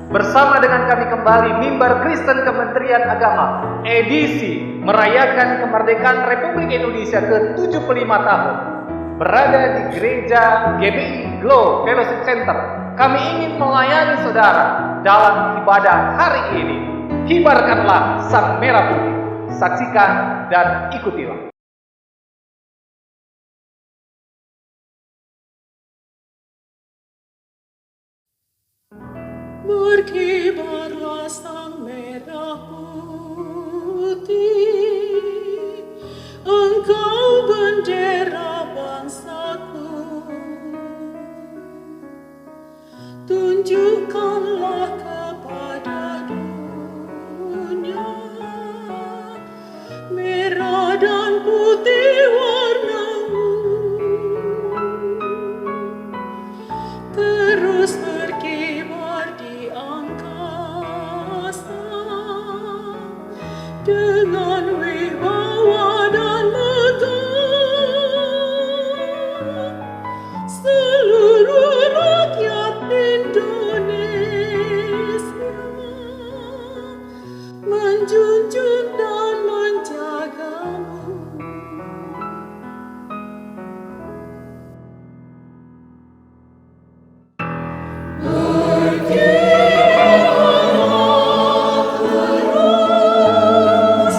Bersama dengan kami kembali Mimbar Kristen Kementerian Agama edisi merayakan kemerdekaan Republik Indonesia ke-75 tahun. Berada di Gereja GBI Glow Fellowship Center, kami ingin melayani saudara dalam ibadah hari ini. Kibarkanlah sang merah putih. Saksikan dan ikutilah. Berkibarlah sang merah putih, engkau bendera bangsaku. Tunjukkanlah kepada dunia merah dan putih warnamu. Terus berkibar di angkasa dengan wibawa dan megah. Seluruh rakyat Indonesia menjunjung dan menjagamu. Berkibarlah terus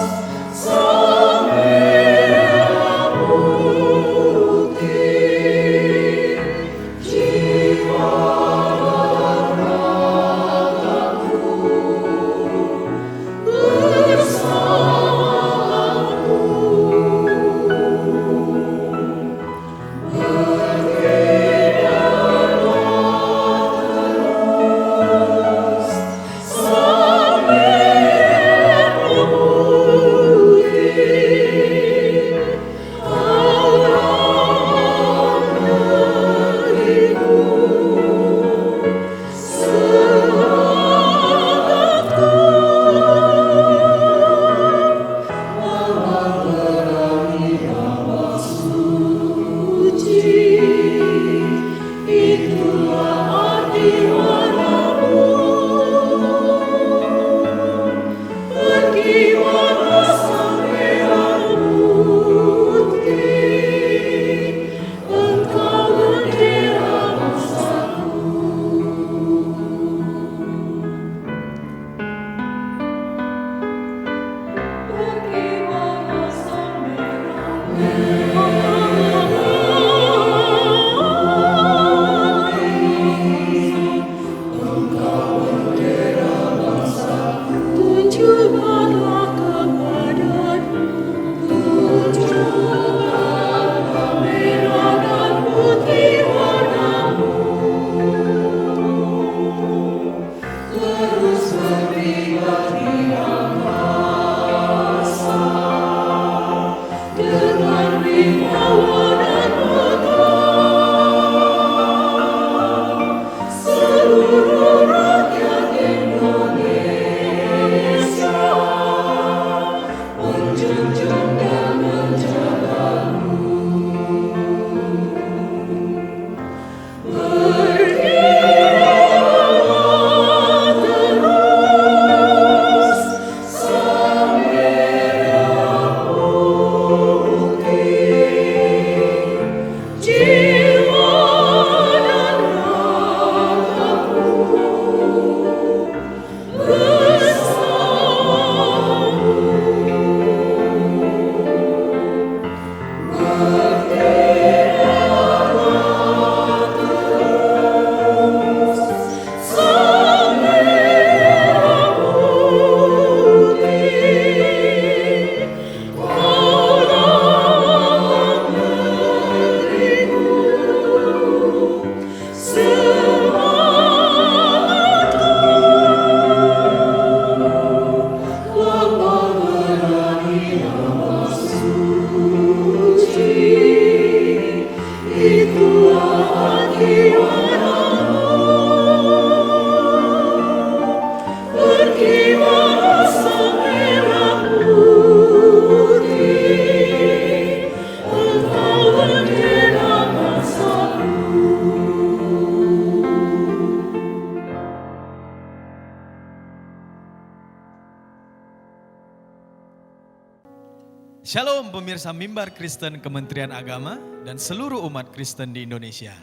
Shalom pemirsa Mimbar Kristen Kementerian Agama dan seluruh umat Kristen di Indonesia.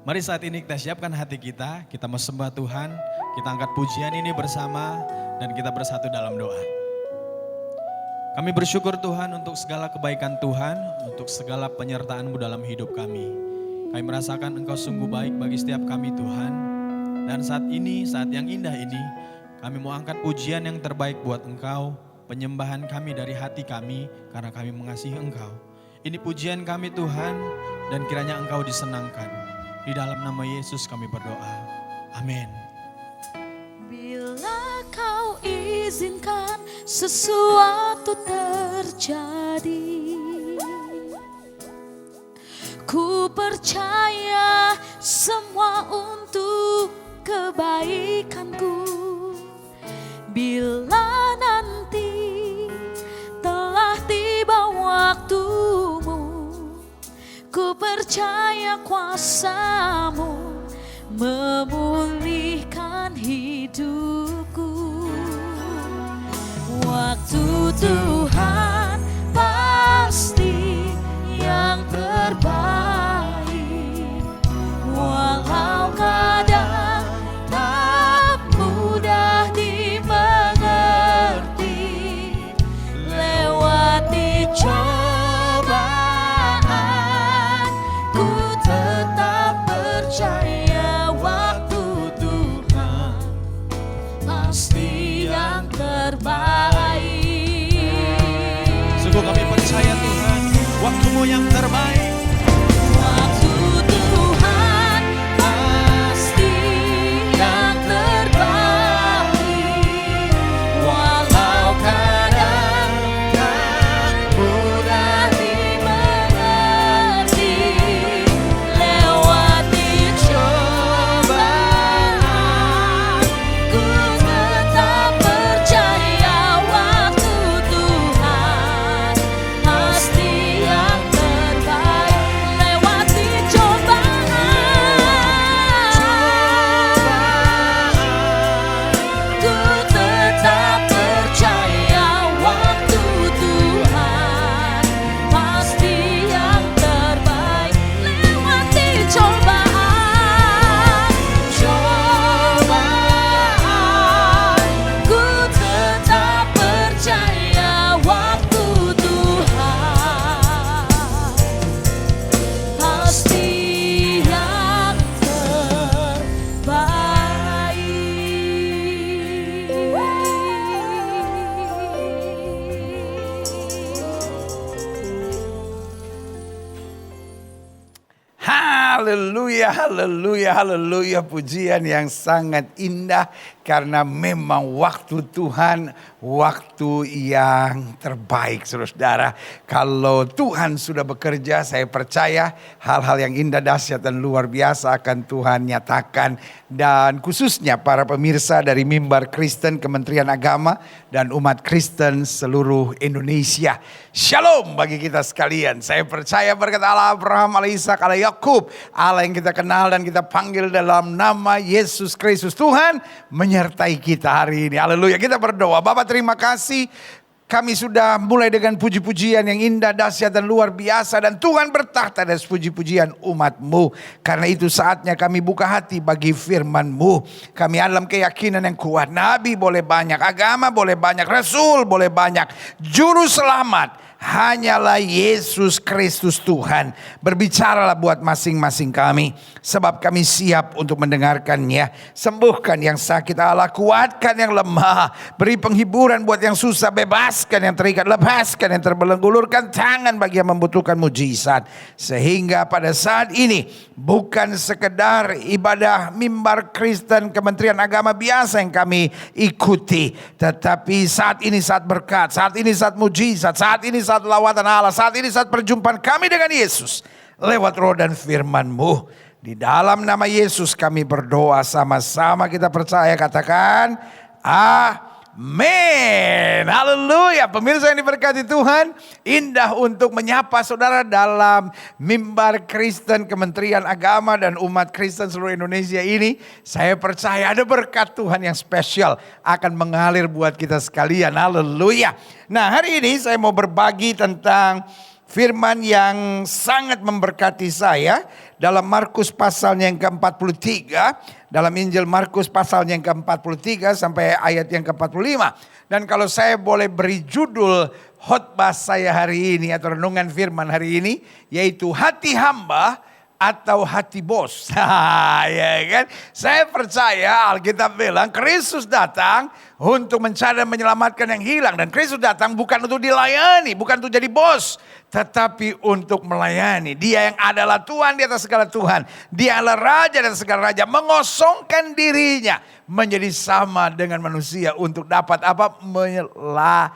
Mari saat ini kita siapkan hati kita mau sembah Tuhan, kita angkat pujian ini bersama dan kita bersatu dalam doa. Kami bersyukur Tuhan untuk segala kebaikan Tuhan, untuk segala penyertaan-Mu dalam hidup kami. Kami merasakan Engkau sungguh baik bagi setiap kami Tuhan. Dan saat ini, saat yang indah ini, kami mau angkat pujian yang terbaik buat Engkau, penyembahan kami dari hati kami karena kami mengasihi Engkau. Ini pujian kami Tuhan dan kiranya Engkau disenangkan. Di dalam nama Yesus kami berdoa. Amin. Bila kau izinkan sesuatu terjadi, ku percaya semua untuk kebaikanku. Bila nanti telah tiba waktumu, ku percaya kuasa-Mu memulihkan hidupku. Waktu Tuhan pasti yang terbaik, walau kadang tak mudah dimengerti. Lewati cobaan, ku tetap percaya waktu Tuhan pasti yang terbaik. Sungguh kami percaya Tuhan, waktu-Mu yang terbaik. Waktu Tuhan pasti yang terbaik, walau kadang tak mudah dimengerti. Lewati cobaan, ku tetap percaya waktu Tuhan pasti yang terbaik. Lewati cobaan, ku tetap percaya waktu Tuhan pasti yang terbaik. Lewati cobaan, ku tetap percaya waktu Tuhan pasti yang Haleluya, haleluya, haleluya. Pujian yang sangat indah karena memang waktu Tuhan, waktu yang terbaik, saudara. Kalau Tuhan sudah bekerja, saya percaya hal-hal yang indah, dahsyat dan luar biasa akan Tuhan nyatakan. Dan khususnya para pemirsa dari Mimbar Kristen Kementerian Agama dan umat Kristen seluruh Indonesia. Shalom bagi kita sekalian. Saya percaya berkat Allah Abraham, Allah Ishak, Allah Yakub, Allah yang kita kenal dan kita panggil dalam nama Yesus Kristus, Tuhan menyertai kita hari ini. Haleluya. Kita berdoa. Bapa, terima kasih. Kami sudah mulai dengan puji-pujian yang indah, dahsyat dan luar biasa. Dan Tuhan bertakhta atas puji-pujian umat-Mu. Karena itu saatnya kami buka hati bagi firman-Mu. Kami dalam keyakinan yang kuat. Nabi boleh banyak, agama boleh banyak, Rasul boleh banyak, Juru Selamat hanyalah Yesus Kristus Tuhan. Berbicaralah buat masing-masing kami. Sebab kami siap untuk mendengarkannya. Sembuhkan yang sakit Allah, kuatkan yang lemah. Beri penghiburan buat yang susah, bebaskan yang terikat, lepaskan yang terbelenggu, ulurkan tangan bagi yang membutuhkan mujizat. Sehingga pada saat ini bukan sekedar ibadah Mimbar Kristen Kementerian Agama biasa yang kami ikuti. Tetapi saat ini saat berkat, saat ini saat mujizat, saat ini saat lawatan Allah, saat ini saat perjumpaan kami dengan Yesus lewat roh dan firman-Mu. Di dalam nama Yesus kami berdoa, sama-sama kita percaya, katakan Amin. Haleluya. Pemirsa yang diberkati Tuhan, indah untuk menyapa saudara dalam mimbar Kristen Kementerian Agama dan umat Kristen seluruh Indonesia ini. Saya percaya ada berkat Tuhan yang spesial akan mengalir buat kita sekalian. Haleluya. Nah, hari ini saya mau berbagi tentang firman yang sangat memberkati saya dalam Markus pasalnya yang ke-43, dalam Injil Markus pasalnya yang ke-43 sampai ayat yang ke-45. Dan kalau saya boleh beri judul khotbah saya hari ini atau renungan firman hari ini, yaitu hati hamba atau hati bos. Ya kan? Saya percaya Alkitab bilang Kristus datang untuk mencari dan menyelamatkan yang hilang. Dan Kristus datang bukan untuk dilayani, bukan untuk jadi bos, tetapi untuk melayani. Dia yang adalah Tuhan di atas segala Tuhan. Dia adalah Raja di atas segala Raja. Mengosongkan dirinya menjadi sama dengan manusia untuk dapat apa? Melayani.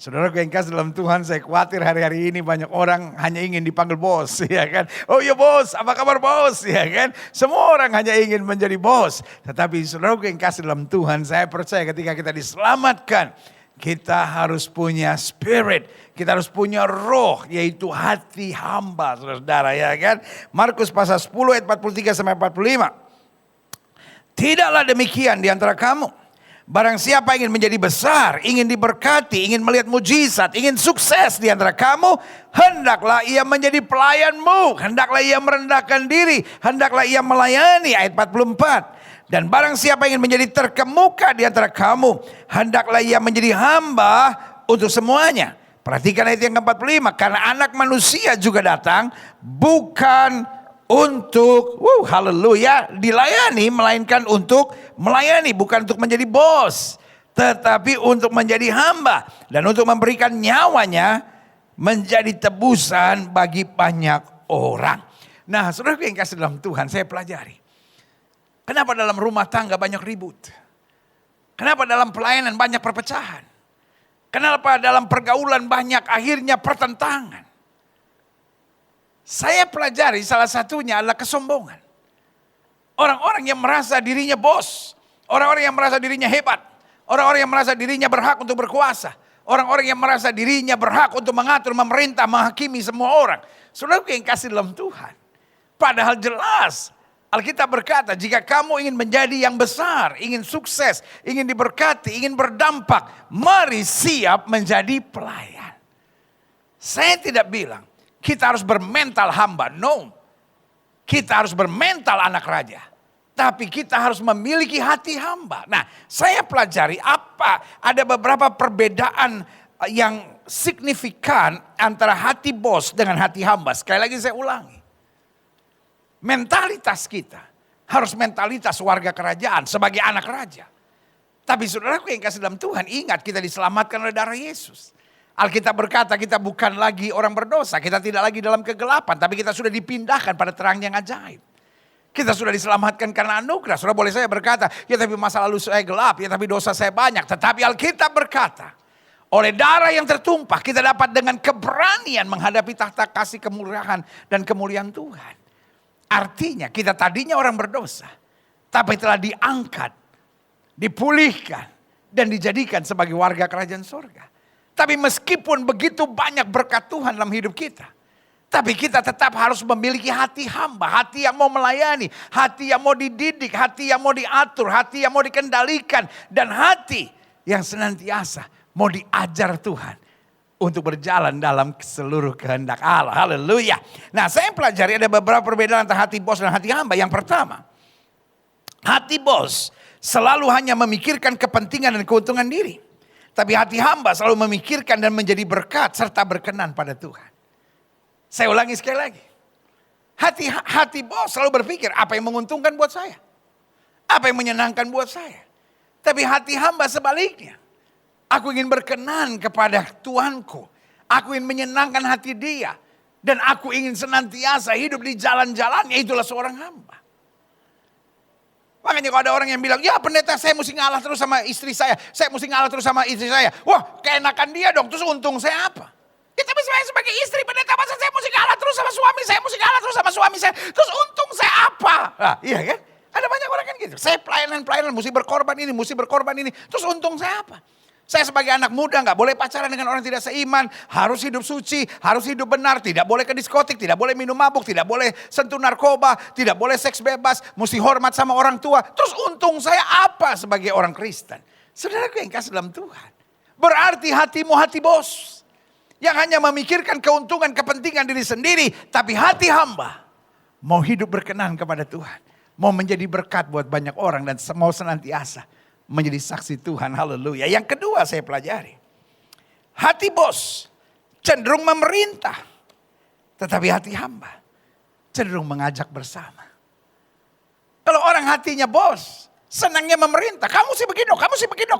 Saudara yang kasih dalam Tuhan, saya khawatir hari-hari ini banyak orang hanya ingin dipanggil bos, ya kan? Oh ya bos, apa kabar bos, ya kan? Semua orang hanya ingin menjadi bos. Tetapi saudara yang kasih dalam Tuhan, saya percaya ketika kita diselamatkan, kita harus punya spirit, kita harus punya roh, yaitu hati hamba, saudara, ya kan? Markus pasal 10 ayat 43 sampai 45. Tidaklah demikian di antara kamu. Barang siapa ingin menjadi besar, ingin diberkati, ingin melihat mujizat, ingin sukses di antara kamu, hendaklah ia menjadi pelayanmu, hendaklah ia merendahkan diri, hendaklah ia melayani. Ayat 44. Dan barang siapa ingin menjadi terkemuka di antara kamu, hendaklah ia menjadi hamba untuk semuanya. Perhatikan ayat yang ke-45. Karena anak manusia juga datang bukan untuk haleluya dilayani, melainkan untuk melayani, bukan untuk menjadi bos, tetapi untuk menjadi hamba dan untuk memberikan nyawanya menjadi tebusan bagi banyak orang. Nah, saudara yang kasih dalam Tuhan, saya pelajari kenapa dalam rumah tangga banyak ribut, kenapa dalam pelayanan banyak perpecahan, kenapa dalam pergaulan banyak akhirnya pertentangan. Saya pelajari salah satunya adalah kesombongan. Orang-orang yang merasa dirinya bos, orang-orang yang merasa dirinya hebat, orang-orang yang merasa dirinya berhak untuk berkuasa, orang-orang yang merasa dirinya berhak untuk mengatur, memerintah, menghakimi semua orang. Saudara yang kasih dalam Tuhan, padahal jelas Alkitab berkata, jika kamu ingin menjadi yang besar, ingin sukses, ingin diberkati, ingin berdampak, mari siap menjadi pelayan. Saya tidak bilang kita harus bermental hamba, no. Kita harus bermental anak raja. Tapi kita harus memiliki hati hamba. Nah, saya pelajari ada beberapa perbedaan yang signifikan antara hati bos dengan hati hamba. Sekali lagi saya ulangi. Mentalitas kita harus mentalitas warga kerajaan sebagai anak raja. Tapi saudaraku yang kasih dalam Tuhan, ingat kita diselamatkan oleh darah Yesus. Alkitab berkata kita bukan lagi orang berdosa, kita tidak lagi dalam kegelapan, tapi kita sudah dipindahkan pada terang yang ajaib. Kita sudah diselamatkan karena anugerah. Saudara boleh saya berkata, ya tapi masa lalu saya gelap, ya tapi dosa saya banyak. Tetapi Alkitab berkata, oleh darah yang tertumpah kita dapat dengan keberanian menghadapi tahta kasih kemurahan dan kemuliaan Tuhan. Artinya kita tadinya orang berdosa, tapi telah diangkat, dipulihkan, dan dijadikan sebagai warga kerajaan surga. Tapi meskipun begitu banyak berkat Tuhan dalam hidup kita, tapi kita tetap harus memiliki hati hamba, hati yang mau melayani, hati yang mau dididik, hati yang mau diatur, hati yang mau dikendalikan, dan hati yang senantiasa mau diajar Tuhan untuk berjalan dalam seluruh kehendak Allah. Haleluya. Nah, saya pelajari ada beberapa perbedaan antara hati bos dan hati hamba. Yang pertama, hati bos selalu hanya memikirkan kepentingan dan keuntungan diri. Tapi hati hamba selalu memikirkan dan menjadi berkat serta berkenan pada Tuhan. Saya ulangi sekali lagi. Hati bos selalu berpikir apa yang menguntungkan buat saya. Apa yang menyenangkan buat saya. Tapi hati hamba sebaliknya. Aku ingin berkenan kepada Tuanku. Aku ingin menyenangkan hati dia. Dan aku ingin senantiasa hidup di jalan-jalannya. Itulah seorang hamba. Makanya kalau ada orang yang bilang, ya pendeta saya mesti ngalah terus sama istri saya. Saya mesti ngalah terus sama istri saya. Wah keenakan dia dong, terus untung saya apa? Ya tapi saya sebagai istri pendeta, masa saya mesti ngalah terus sama suami saya. Mesti ngalah terus sama suami saya. Terus untung saya apa? Nah, iya kan? Ada banyak orang kan gitu. Saya pelayanan, mesti berkorban ini. Terus untung saya apa? Saya sebagai anak muda gak boleh pacaran dengan orang tidak seiman. Harus hidup suci, harus hidup benar. Tidak boleh ke diskotik, tidak boleh minum mabuk, tidak boleh sentuh narkoba, tidak boleh seks bebas. Mesti hormat sama orang tua. Terus untung saya apa sebagai orang Kristen? Saudaraku yang kasih dalam Tuhan. Berarti hatimu hati bos. Yang hanya memikirkan keuntungan, kepentingan diri sendiri. Tapi hati hamba mau hidup berkenan kepada Tuhan. Mau menjadi berkat buat banyak orang dan mau senantiasa menjadi saksi Tuhan, haleluya. Yang kedua saya pelajari. Hati bos cenderung memerintah. Tetapi hati hamba cenderung mengajak bersama. Kalau orang hatinya bos, senangnya memerintah. Kamu sih begini dong,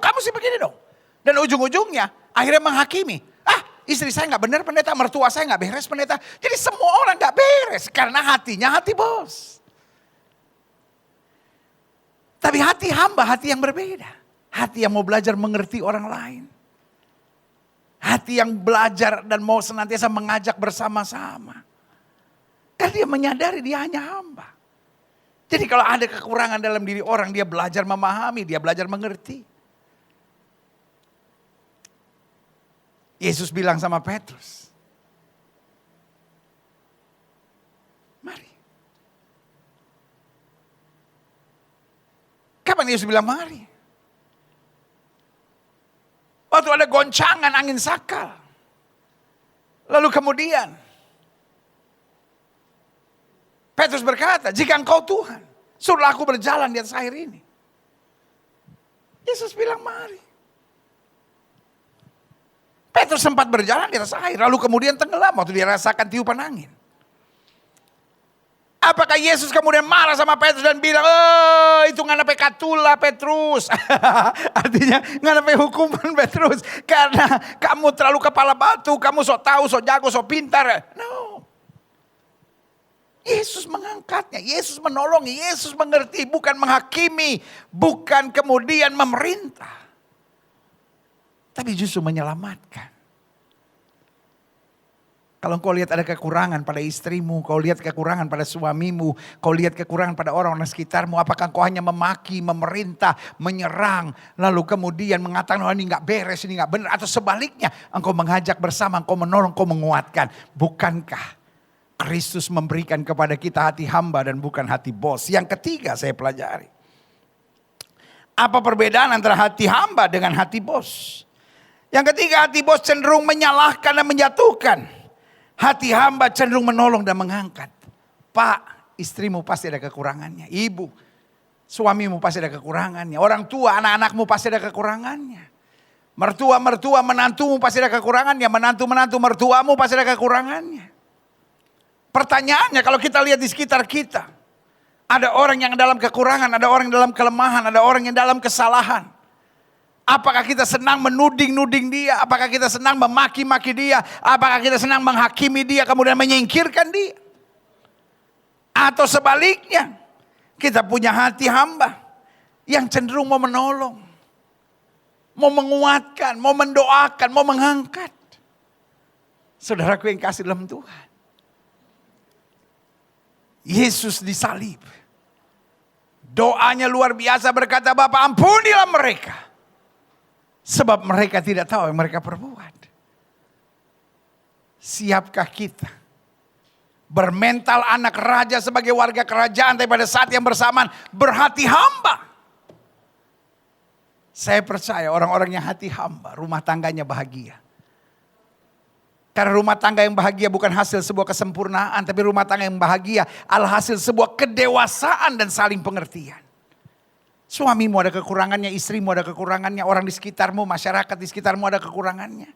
kamu sih begini dong. Dan ujung-ujungnya akhirnya menghakimi. Istri saya gak benar pendeta, mertua saya gak beres pendeta. Jadi semua orang gak beres karena hatinya hati bos. Tapi hati hamba, hati yang berbeda. Hati yang mau belajar mengerti orang lain. Hati yang belajar dan mau senantiasa mengajak bersama-sama. Karena dia menyadari dia hanya hamba. Jadi kalau ada kekurangan dalam diri orang, dia belajar memahami, dia belajar mengerti. Yesus bilang sama Petrus, mari. Kapan Yesus bilang mari? Waktu ada goncangan angin sakal. Lalu kemudian Petrus berkata, jika engkau Tuhan, suruhlah aku berjalan di atas air ini. Yesus bilang mari. Petrus sempat berjalan di atas air, lalu kemudian tenggelam waktu dia rasakan tiupan angin. Apakah Yesus kemudian marah sama Petrus dan bilang, itu nganape katula Petrus. Artinya nganape hukuman Petrus. Karena kamu terlalu kepala batu, kamu sok tahu, sok jago, sok pintar. No. Yesus mengangkatnya, Yesus menolong, Yesus mengerti, bukan menghakimi, bukan kemudian memerintah. Tapi justru menyelamatkan. Kalau kau lihat ada kekurangan pada istrimu, kau lihat kekurangan pada suamimu, kau lihat kekurangan pada orang-orang sekitarmu, apakah kau hanya memaki, memerintah, menyerang, lalu kemudian mengatakan, oh ini gak beres, ini gak benar, atau sebaliknya, engkau mengajak bersama, engkau menolong, engkau menguatkan. Bukankah Kristus memberikan kepada kita hati hamba dan bukan hati bos? Yang ketiga saya pelajari. Apa perbedaan antara hati hamba dengan hati bos? Yang ketiga, hati bos cenderung menyalahkan dan menjatuhkan. Hati hamba cenderung menolong dan mengangkat. Pak, istrimu pasti ada kekurangannya. Ibu, suamimu pasti ada kekurangannya. Orang tua, anak-anakmu pasti ada kekurangannya. Mertua-mertua, menantumu pasti ada kekurangannya. Menantu-menantu mertuamu pasti ada kekurangannya. Pertanyaannya kalau kita lihat di sekitar kita. Ada orang yang dalam kekurangan, ada orang yang dalam kelemahan, ada orang yang dalam kesalahan. Apakah kita senang menuding-nuding dia? Apakah kita senang memaki-maki dia? Apakah kita senang menghakimi dia kemudian menyingkirkan dia? Atau sebaliknya, kita punya hati hamba yang cenderung mau menolong, mau menguatkan, mau mendoakan, mau mengangkat. Saudaraku yang kasih dalam Tuhan. Yesus disalib. Doanya luar biasa, berkata, Bapa ampunilah mereka. Sebab mereka tidak tahu yang mereka perbuat. Siapkah kita bermental anak raja sebagai warga kerajaan, tapi pada saat yang bersamaan berhati hamba? Saya percaya orang-orang yang hati hamba, rumah tangganya bahagia. Karena rumah tangga yang bahagia bukan hasil sebuah kesempurnaan, tapi rumah tangga yang bahagia alhasil sebuah kedewasaan dan saling pengertian. Suamimu ada kekurangannya, istrimu ada kekurangannya, orang di sekitarmu, masyarakat di sekitarmu ada kekurangannya.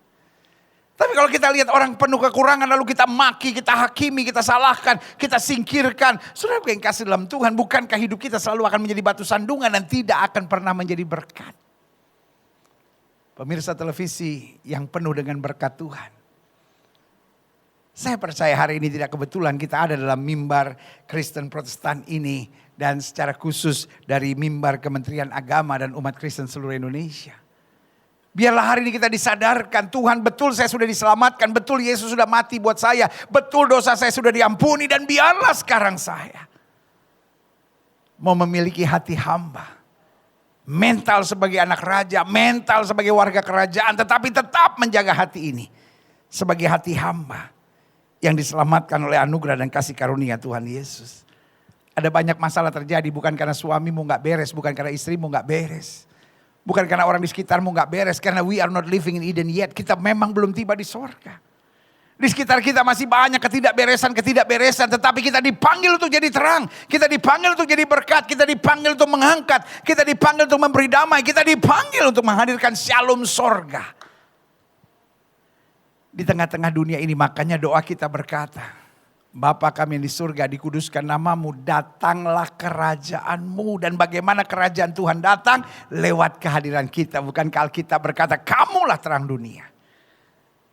Tapi kalau kita lihat orang penuh kekurangan lalu kita maki, kita hakimi, kita salahkan, kita singkirkan. Saudara yang kasih dalam Tuhan, bukankah hidup kita selalu akan menjadi batu sandungan dan tidak akan pernah menjadi berkat? Pemirsa televisi yang penuh dengan berkat Tuhan. Saya percaya hari ini tidak kebetulan kita ada dalam mimbar Kristen Protestan ini. Dan secara khusus dari mimbar Kementerian Agama dan umat Kristen seluruh Indonesia. Biarlah hari ini kita disadarkan, Tuhan betul saya sudah diselamatkan, betul Yesus sudah mati buat saya, betul dosa saya sudah diampuni dan biarlah sekarang saya mau memiliki hati hamba. Mental sebagai anak raja, mental sebagai warga kerajaan, tetapi tetap menjaga hati ini sebagai hati hamba yang diselamatkan oleh anugerah dan kasih karunia Tuhan Yesus. Ada banyak masalah terjadi bukan karena suamimu gak beres, bukan karena istrimu gak beres. Bukan karena orang di sekitarmu gak beres, karena we are not living in Eden yet. Kita memang belum tiba di sorga. Di sekitar kita masih banyak ketidakberesan, tetapi kita dipanggil untuk jadi terang. Kita dipanggil untuk jadi berkat, kita dipanggil untuk mengangkat, kita dipanggil untuk memberi damai, kita dipanggil untuk menghadirkan shalom sorga. Di tengah-tengah dunia ini makanya doa kita berkata, Bapa kami yang di surga, dikuduskan namamu, datanglah kerajaanmu. Dan bagaimana kerajaan Tuhan datang? Lewat kehadiran kita. Bukankah Alkitab berkata, kamulah terang dunia.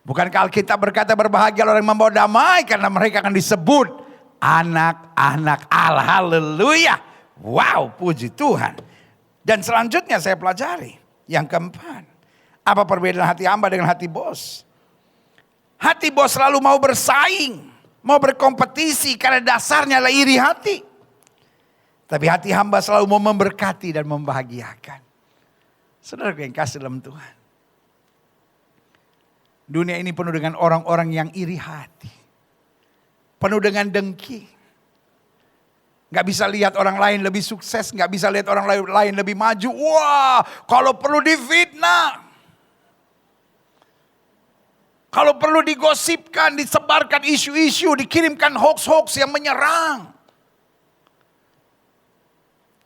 Bukankah Alkitab berkata berbahagia orang yang membawa damai, karena mereka akan disebut anak-anak Allah. Haleluya. Wow, puji Tuhan. Dan selanjutnya saya pelajari yang keempat. Apa perbedaan hati hamba dengan hati bos? Hati bos selalu mau bersaing, mau berkompetisi karena dasarnya adalah iri hati. Tapi hati hamba selalu mau memberkati dan membahagiakan. Saudara yang kasih dalam Tuhan. Dunia ini penuh dengan orang-orang yang iri hati. Penuh dengan dengki. Gak bisa lihat orang lain lebih sukses. Gak bisa lihat orang lain lebih maju. Wah, kalau perlu difitnah. Kalau perlu digosipkan, disebarkan isu-isu, dikirimkan hoax-hoax yang menyerang.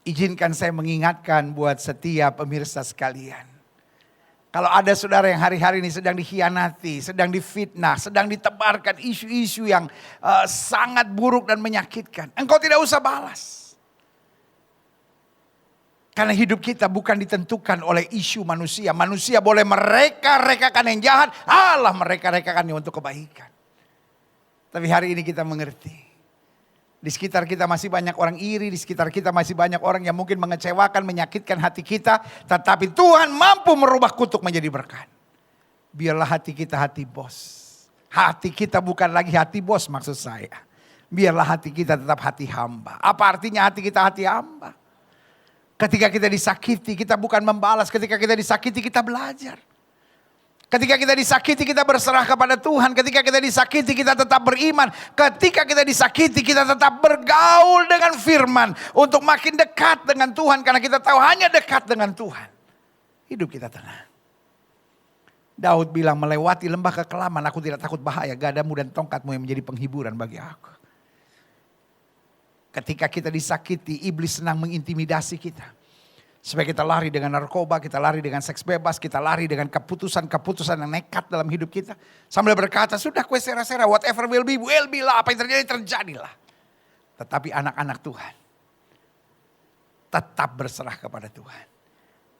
Izinkan saya mengingatkan buat setiap pemirsa sekalian. Kalau ada saudara yang hari-hari ini sedang dikhianati, sedang difitnah, sedang ditebarkan isu-isu yang sangat buruk dan menyakitkan. Engkau tidak usah balas. Karena hidup kita bukan ditentukan oleh isu manusia. Manusia boleh mereka-rekakan yang jahat, Allah mereka-rekakannya untuk kebaikan. Tapi hari ini kita mengerti. Di sekitar kita masih banyak orang iri, di sekitar kita masih banyak orang yang mungkin mengecewakan, menyakitkan hati kita. Tetapi Tuhan mampu merubah kutuk menjadi berkat. Biarlah hati kita hati bos. Hati kita bukan lagi hati bos maksud saya. Biarlah hati kita tetap hati hamba. Apa artinya hati kita hati hamba? Ketika kita disakiti, kita bukan membalas. Ketika kita disakiti, kita belajar. Ketika kita disakiti, kita berserah kepada Tuhan. Ketika kita disakiti, kita tetap beriman. Ketika kita disakiti, kita tetap bergaul dengan firman. Untuk makin dekat dengan Tuhan. Karena kita tahu hanya dekat dengan Tuhan. Hidup kita tenang. Daud bilang, melewati lembah kekelaman, aku tidak takut bahaya. Gadamu dan tongkatmu yang menjadi penghiburan bagi aku. Ketika kita disakiti, iblis senang mengintimidasi kita. Supaya kita lari dengan narkoba, kita lari dengan seks bebas, kita lari dengan keputusan-keputusan yang nekat dalam hidup kita. Sambil berkata, sudah kue sera-sera, whatever will be lah, apa yang terjadi, terjadilah. Tetapi anak-anak Tuhan tetap berserah kepada Tuhan.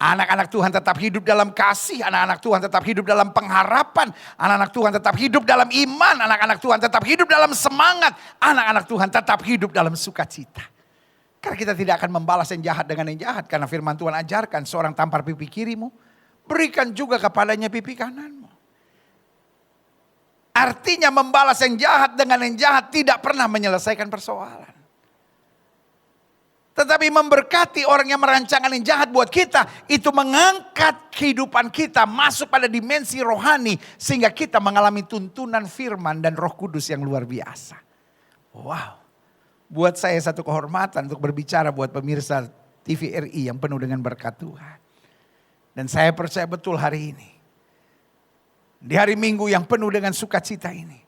Anak-anak Tuhan tetap hidup dalam kasih, anak-anak Tuhan tetap hidup dalam pengharapan, anak-anak Tuhan tetap hidup dalam iman, anak-anak Tuhan tetap hidup dalam semangat, anak-anak Tuhan tetap hidup dalam sukacita. Karena kita tidak akan membalas yang jahat dengan yang jahat. Karena firman Tuhan ajarkan seorang tampar pipi kirimu, berikan juga kepadanya pipi kananmu. Artinya membalas yang jahat dengan yang jahat tidak pernah menyelesaikan persoalan. Tetapi memberkati orang yang merancangkan yang jahat buat kita, itu mengangkat kehidupan kita masuk pada dimensi rohani. Sehingga kita mengalami tuntunan firman dan Roh Kudus yang luar biasa. Wow. Buat saya satu kehormatan untuk berbicara buat pemirsa TVRI yang penuh dengan berkat Tuhan. Dan saya percaya betul hari ini. Di hari Minggu yang penuh dengan sukacita ini.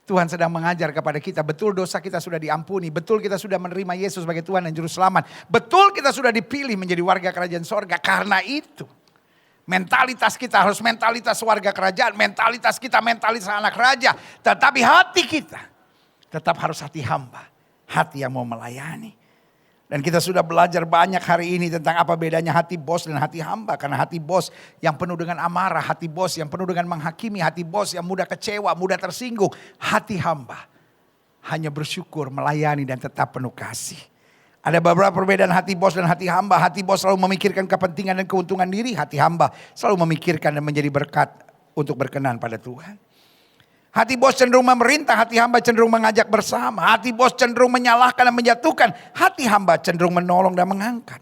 Tuhan sedang mengajar kepada kita. Betul dosa kita sudah diampuni. Betul kita sudah menerima Yesus sebagai Tuhan dan Juru Selamat. Betul kita sudah dipilih menjadi warga kerajaan sorga. Karena itu mentalitas kita harus mentalitas warga kerajaan. Mentalitas kita mentalitas anak raja. Tetapi hati kita tetap harus hati hamba. Hati yang mau melayani. Dan kita sudah belajar banyak hari ini tentang apa bedanya hati bos dan hati hamba. Karena hati bos yang penuh dengan amarah, hati bos yang penuh dengan menghakimi, hati bos yang mudah kecewa, mudah tersinggung. Hati hamba hanya bersyukur, melayani dan tetap penuh kasih. Ada beberapa perbedaan hati bos dan hati hamba. Hati bos selalu memikirkan kepentingan dan keuntungan diri. Hati hamba selalu memikirkan dan menjadi berkat untuk berkenan pada Tuhan. Hati bos cenderung memerintah, hati hamba cenderung mengajak bersama. Hati bos cenderung menyalahkan dan menjatuhkan, hati hamba cenderung menolong dan mengangkat.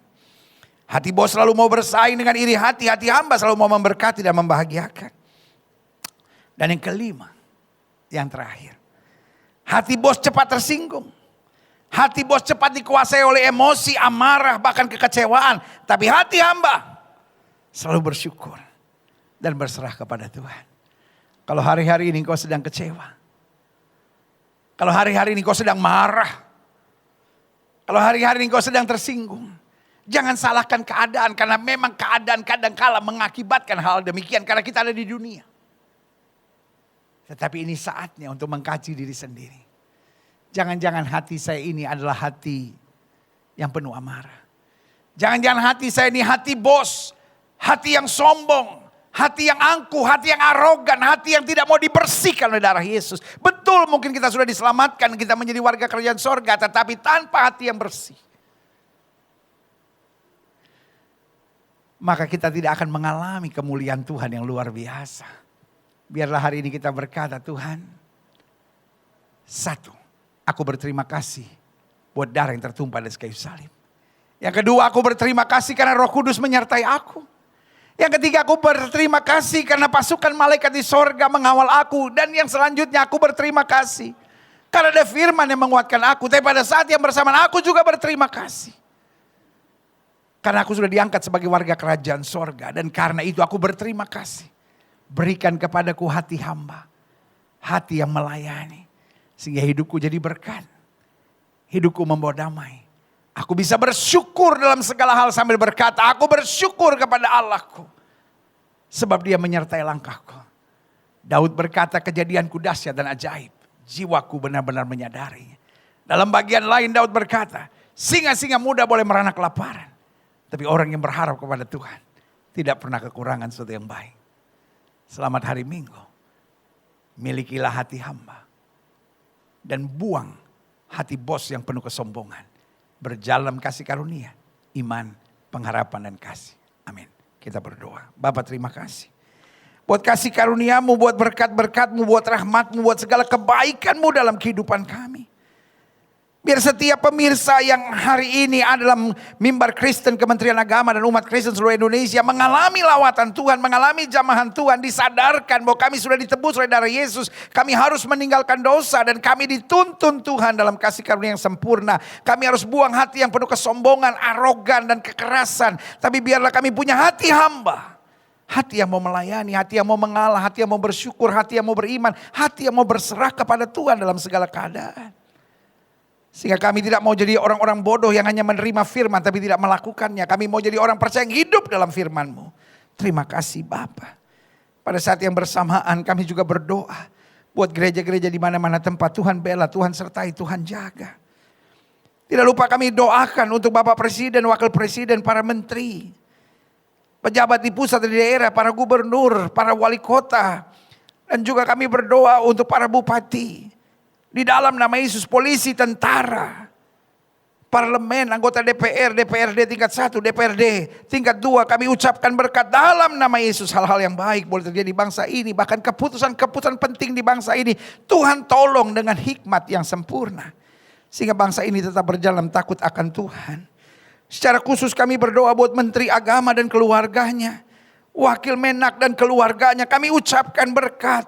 Hati bos selalu mau bersaing dengan iri hati, hati hamba selalu mau memberkati dan membahagiakan. Dan yang kelima, yang terakhir, hati bos cepat tersinggung. Hati bos cepat dikuasai oleh emosi, amarah, bahkan kekecewaan. Tapi hati hamba selalu bersyukur dan berserah kepada Tuhan. Kalau hari-hari ini kau sedang kecewa. Kalau hari-hari ini kau sedang marah. Kalau hari-hari ini kau sedang tersinggung. Jangan salahkan keadaan, karena memang keadaan kadang-kala mengakibatkan hal demikian. Karena kita ada di dunia. Tetapi ini saatnya untuk mengkaji diri sendiri. Jangan-jangan hati saya ini adalah hati yang penuh amarah. Jangan-jangan hati saya ini hati bos. Hati yang sombong. Hati yang angkuh, hati yang arogan, hati yang tidak mau dibersihkan oleh darah Yesus. Betul, mungkin kita sudah diselamatkan, kita menjadi warga kerajaan sorga, tetapi tanpa hati yang bersih, maka kita tidak akan mengalami kemuliaan Tuhan yang luar biasa. Biarlah hari ini kita berkata, Tuhan, satu, aku berterima kasih buat darah yang tertumpah dari kayu salib. Yang kedua, aku berterima kasih karena Roh Kudus menyertai aku. Yang ketiga, aku berterima kasih karena pasukan malaikat di sorga mengawal aku. Dan yang selanjutnya, aku berterima kasih karena ada firman yang menguatkan aku. Tapi pada saat yang bersamaan, aku juga berterima kasih karena aku sudah diangkat sebagai warga kerajaan sorga. Dan karena itu aku berterima kasih. Berikan kepadaku hati hamba, hati yang melayani, sehingga hidupku jadi berkat. Hidupku membawa damai. Aku bisa bersyukur dalam segala hal sambil berkata, aku bersyukur kepada Allahku. Sebab dia menyertai langkahku. Daud berkata, kejadianku dahsyat dan ajaib. Jiwaku benar-benar menyadarinya. Dalam bagian lain Daud berkata, singa-singa muda boleh merana kelaparan. Tapi orang yang berharap kepada Tuhan tidak pernah kekurangan sesuatu yang baik. Selamat hari Minggu. Milikilah hati hamba. Dan buang hati bos yang penuh kesombongan. Berjalan kasih karunia, iman, pengharapan dan kasih. Amin. Kita berdoa. Bapa, terima kasih. Buat kasih karuniamu, buat berkat-berkatmu, buat rahmatmu, buat segala kebaikanmu dalam kehidupan kami. Biar setiap pemirsa yang hari ini adalah mimbar Kristen Kementerian Agama dan umat Kristen seluruh Indonesia mengalami lawatan Tuhan, mengalami jamahan Tuhan, disadarkan bahwa kami sudah ditebus oleh darah Yesus. Kami harus meninggalkan dosa dan kami dituntun Tuhan dalam kasih karunia yang sempurna. Kami harus buang hati yang penuh kesombongan, arogan dan kekerasan. Tapi biarlah kami punya hati hamba. Hati yang mau melayani, hati yang mau mengalah, hati yang mau bersyukur, hati yang mau beriman, hati yang mau berserah kepada Tuhan dalam segala keadaan. Sehingga kami tidak mau jadi orang-orang bodoh yang hanya menerima firman tapi tidak melakukannya. Kami mau jadi orang percaya yang hidup dalam firman-Mu. Terima kasih Bapa. Pada saat yang bersamaan kami juga berdoa buat gereja-gereja di mana-mana tempat. Tuhan bela, Tuhan sertai, Tuhan jaga. Tidak lupa kami doakan untuk Bapak Presiden, Wakil Presiden, para menteri, pejabat di pusat dan di daerah, para gubernur, para wali kota. Dan juga kami berdoa untuk para bupati. Di dalam nama Yesus, polisi, tentara, parlemen, anggota DPR, DPRD tingkat 1, DPRD tingkat 2. Kami ucapkan berkat dalam nama Yesus. Hal-hal yang baik boleh terjadi di bangsa ini. Bahkan keputusan-keputusan penting di bangsa ini. Tuhan tolong dengan hikmat yang sempurna. Sehingga bangsa ini tetap berjalan takut akan Tuhan. Secara khusus kami berdoa buat Menteri Agama dan keluarganya. Wakil Menak dan keluarganya. Kami ucapkan berkat.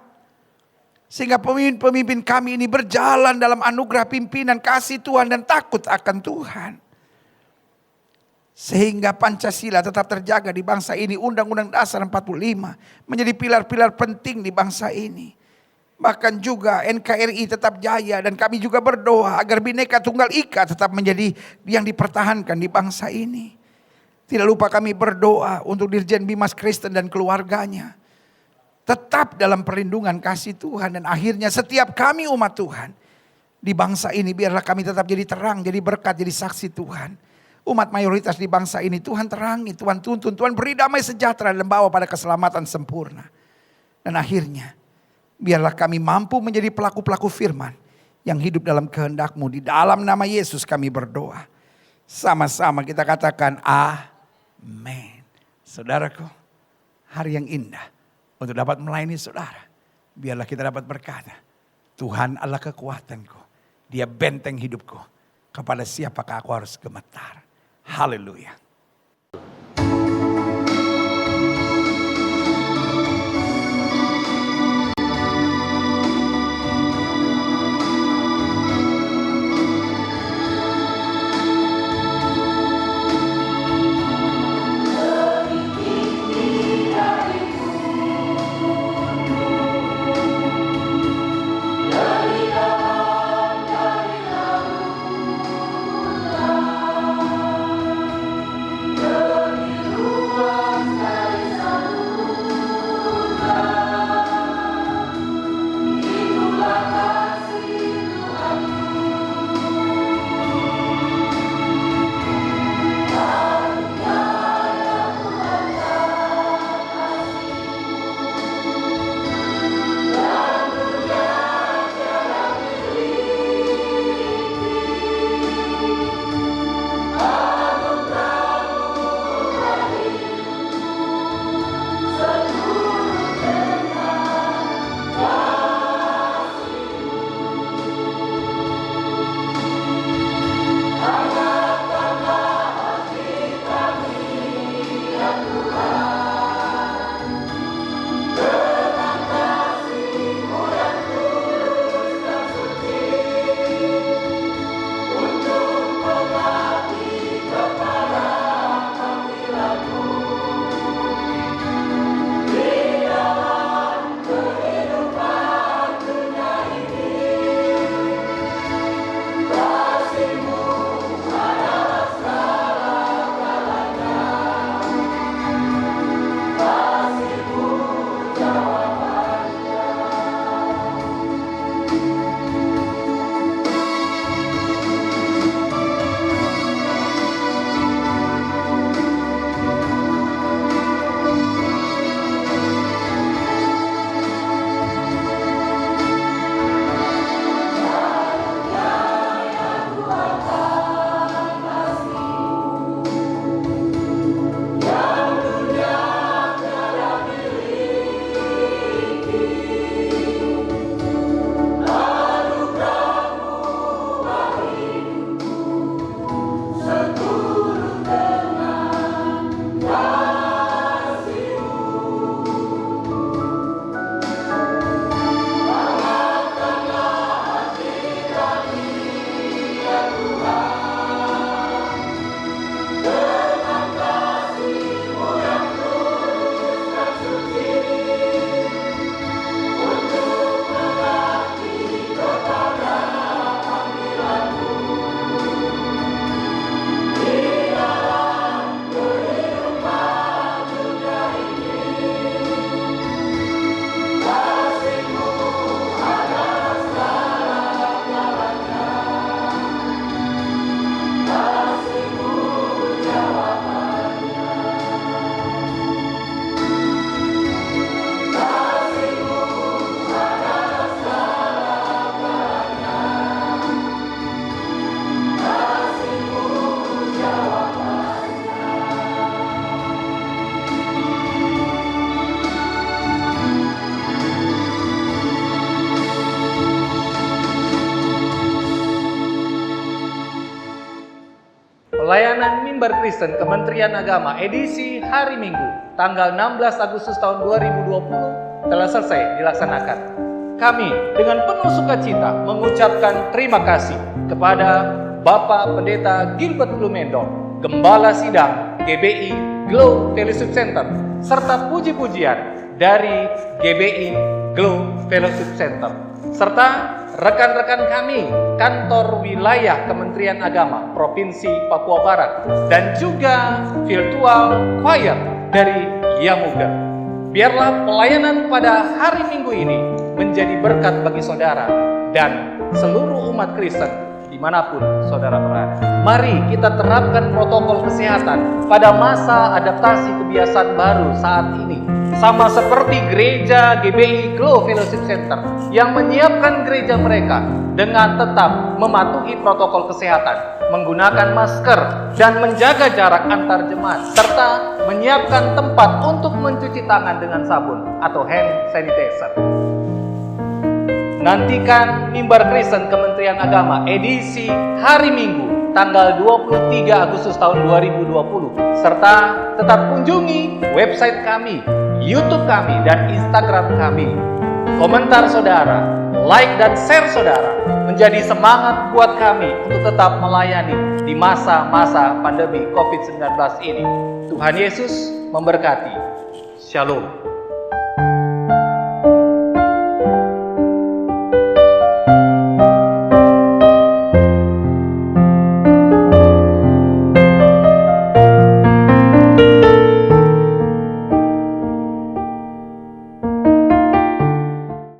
Sehingga pemimpin-pemimpin kami ini berjalan dalam anugerah pimpinan kasih Tuhan dan takut akan Tuhan. Sehingga Pancasila tetap terjaga di bangsa ini. Undang-Undang Dasar 45 menjadi pilar-pilar penting di bangsa ini. Bahkan juga NKRI tetap jaya dan kami juga berdoa agar Bhinneka Tunggal Ika tetap menjadi yang dipertahankan di bangsa ini. Tidak lupa kami berdoa untuk Dirjen Bimas Kristen dan keluarganya. Tetap dalam perlindungan kasih Tuhan. Dan akhirnya setiap kami umat Tuhan di bangsa ini biarlah kami tetap jadi terang, jadi berkat, jadi saksi Tuhan. Umat mayoritas di bangsa ini Tuhan terangi, Tuhan tuntun, Tuhan beri damai sejahtera dan bawa pada keselamatan sempurna. Dan akhirnya biarlah kami mampu menjadi pelaku-pelaku firman yang hidup dalam kehendak-Mu. Di dalam nama Yesus kami berdoa. Sama-sama kita katakan amin. Saudaraku, hari yang indah untuk dapat melayani saudara. Biarlah kita dapat berkata, Tuhan adalah kekuatanku. Dia benteng hidupku. Kepada siapakah aku harus gemetar. Haleluya. Pelayanan Mimbar Kristen Kementerian Agama edisi hari Minggu tanggal 16 Agustus tahun 2020 telah selesai dilaksanakan. Kami dengan penuh sukacita mengucapkan terima kasih kepada Bapak Pendeta Gilbert Lumendo, Gembala Sidang GBI Glow Fellowship Center, serta puji-pujian dari GBI Glow Fellowship Center, serta rekan-rekan kami kantor wilayah Kementerian Agama Provinsi Papua Barat dan juga virtual choir dari Yamuger. Biarlah pelayanan pada hari Minggu ini menjadi berkat bagi saudara dan seluruh umat Kristen dimanapun saudara berada. Mari kita terapkan protokol kesehatan pada masa adaptasi kebiasaan baru saat ini. Sama seperti gereja GBI Glow Fellowship Center yang menyiapkan gereja mereka dengan tetap mematuhi protokol kesehatan, menggunakan masker dan menjaga jarak antar jemaat, serta menyiapkan tempat untuk mencuci tangan dengan sabun atau hand sanitizer. Nantikan Mimbar Kristen Kementerian Agama edisi hari Minggu tanggal 23 Agustus tahun 2020 serta tetap kunjungi website kami, YouTube kami, dan Instagram kami. Komentar saudara, like dan share saudara menjadi semangat buat kami untuk tetap melayani di masa-masa pandemi COVID-19 ini. Tuhan Yesus memberkati. Shalom.